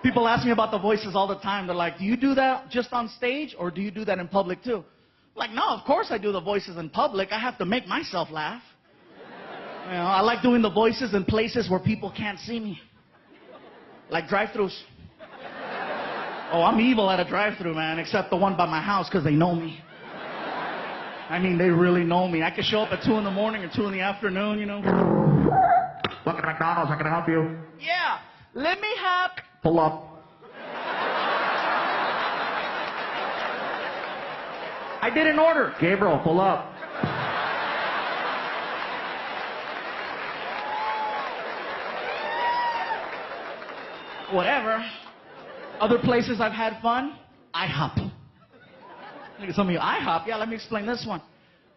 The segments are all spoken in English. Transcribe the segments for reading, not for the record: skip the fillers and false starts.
People ask me about the voices all the time. They're like, do you do that just on stage or do you do that in public too? Like, no, of course I do the voices in public. I have to make myself laugh. You know, I like doing the voices in places where people can't see me. Like drive-thrus. Oh, I'm evil at a drive-thru, man, except the one by my house because they know me. I mean, they really know me. I could show up at 2 in the morning or 2 in the afternoon, you know. Welcome to McDonald's. How can I help you? Yeah. Let me have... Pull up. I did an order. Gabriel, pull up. Whatever. Other places I've had fun, IHOP. Look at some of you, IHOP? Yeah, let me explain this one.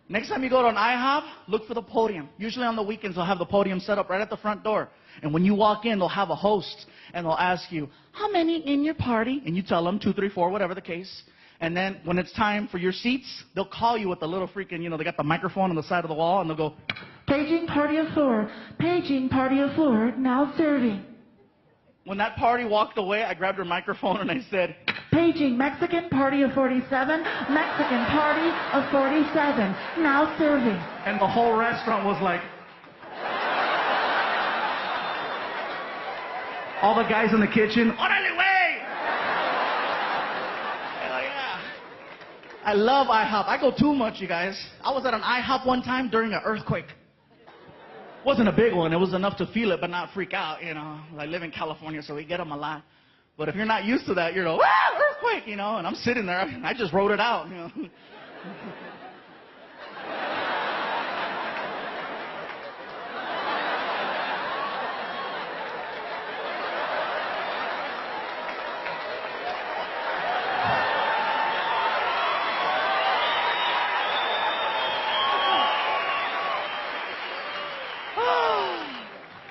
Next time you go to an IHOP, look for the podium. Usually on the weekends, they'll have the podium set up right at the front door. And when you walk in, they'll have a host, and they'll ask you, how many in your party? And you tell them, 2, 3, 4, whatever the case. And then when it's time for your seats, they'll call you with the little freaking, you know, they got the microphone on the side of the wall, and they'll go, paging party of 4, paging party of 4, now serving. When that party walked away, I grabbed her microphone and I said, paging Mexican party of 47, Mexican party of 47, now serving. And the whole restaurant was like... All the guys in the kitchen, orale way! Hell yeah. I love IHOP. I go too much, you guys. I was at an IHOP one time during an earthquake. Wasn't a big one. It was enough to feel it, but not freak out, you know. I live in California, so we get them a lot. But if you're not used to that, you're like, ah, earthquake, you know, and I'm sitting there. I just wrote it out, you know.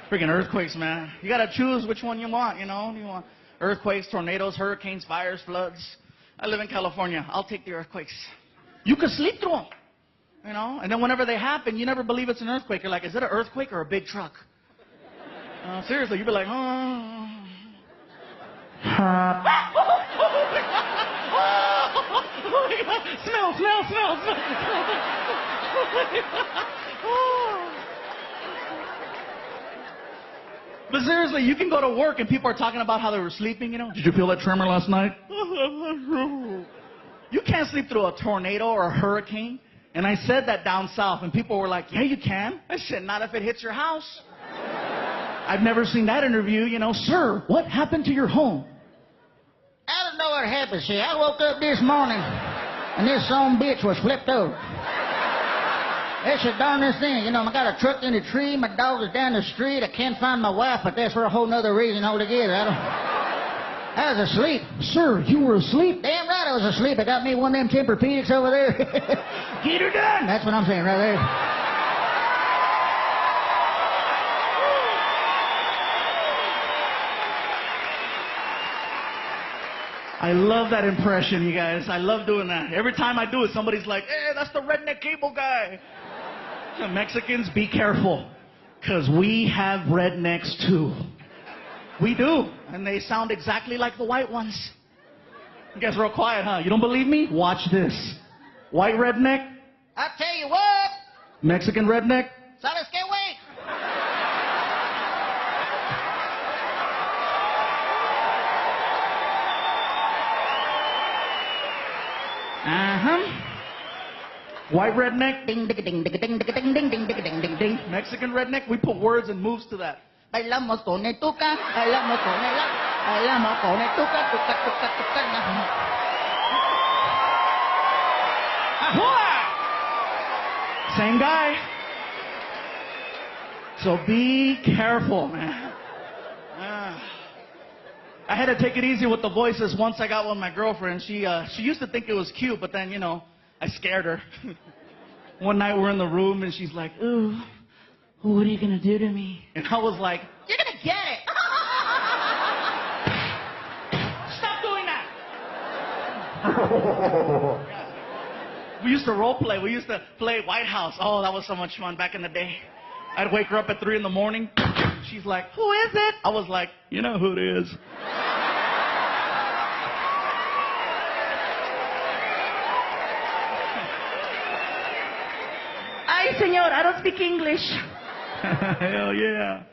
Freaking earthquakes, man. You gotta choose which one you want, you know. You want earthquakes, tornadoes, hurricanes, fires, floods. I live in California. I'll take the earthquakes. You can sleep through them, you know. And then whenever they happen, you never believe it's an earthquake. You're like, is it an earthquake or a big truck? Seriously, you'd be like, oh. Smell. But seriously, you can go to work and people are talking about how they were sleeping, you know. Did you feel that tremor last night? You can't sleep through a tornado or a hurricane. And I said that down south, and people were like, yeah, you can. I said, not if it hits your house. I've never seen that interview, you know. Sir, what happened to your home? I don't know what happened, see. I woke up this morning, and this son bitch was flipped over. That's the darndest thing. You know, I got a truck in the tree, my dog is down the street, I can't find my wife, but that's for a whole nother reason altogether. I was asleep. Sir, you were asleep? Damn right I was asleep. I got me one of them Tempur-Pedics over there. Get her done. That's what I'm saying right there. I love that impression, you guys. I love doing that. Every time I do it, somebody's like, hey, that's the redneck cable guy. Mexicans, be careful, because we have rednecks too. We do, and they sound exactly like the white ones. You guys are real quiet, huh? You don't believe me? Watch this. White redneck. I tell you what. Mexican redneck. Sabes que güey? White redneck. Ding ding ding ding ding ding ding ding ding ding ding ding. Mexican redneck. We put words and moves to that. Bailamos con el tuca, bailamos con el tuca, tuca, tuca, tuca. Same guy. So be careful, man. I had to take it easy with the voices once I got with my girlfriend. She used to think it was cute, but then, you know, I scared her. One night we're in the room and she's like, ooh, what are you going to do to me? And I was like, you're going to get it. Stop doing that. We used to role play. We used to play White House. Oh, that was so much fun back in the day. I'd wake her up at 3 in the morning. She's like, who is it? I was like, you know who it is. Sorry, senor, I don't speak English. Hell yeah.